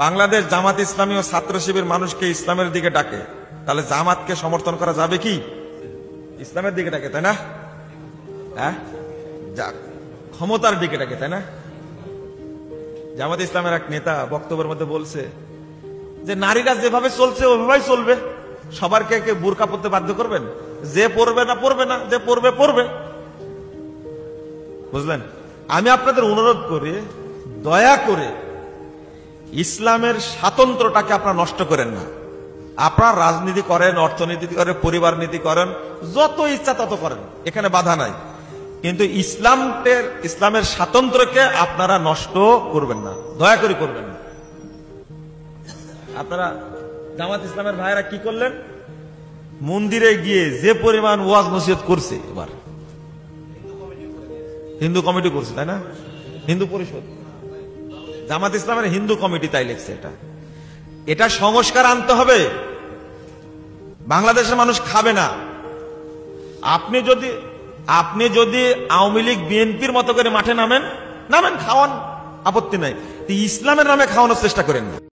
বাংলাদেশ জামাত ইসলামী ও ছাত্র শিবির মানুষকে ইসলামের দিকে ডাকে, তাহলে জামাতকে সমর্থন করা যাবে কি? ইসলামের দিকে ডাকে, তাই না? হ্যাঁ, যাক, ক্ষমতার দিকে ডাকে, তাই না? জামাত ইসলামের এক নেতা বক্তব্যের মধ্যে বলছে যে নারীরা যেভাবে চলছে ওইভাবেই চলবে, সবার কে বুরকা পরতে বাধ্য করবেন? যে পড়বে না পড়বে না, যে পড়বে পড়বে। বুঝলেন? আমি আপনাদের অনুরোধ করি, দয়া করে ইসলামের স্বাতন্ত্র্যটাকে আপনারা নষ্ট করেন না। আপনারা রাজনীতি করেন, অর্থনীতি করেন, পরিবার নীতি করেন, যত ইচ্ছা তত করেন, এখানে বাধা নাই, কিন্তু ইসলামের স্বাতন্ত্র্যকে আপনারা নষ্ট করবেন না, দয়া করে করবেন না। আপনারা জামাত ইসলামের ভাইয়েরা কি করলেন? মন্দিরে গিয়ে যে পরিমাণ ওয়াজ নসিহত করছে, এবার হিন্দু কমিটি করছে, তাই না? হিন্দু পরিষদ, জামাত ইসলামের হিন্দু কমিটি তাই লিখছে। এটা সংস্কার আনতে হবে। বাংলাদেশের মানুষ খাবে না। আপনি যদি আওয়ামী লীগ বিএনপির মতো করে মাঠে নামেন, খাওয়ান, আপত্তি নাই। ইসলামের নামে খাওয়ানোর চেষ্টা করেন না।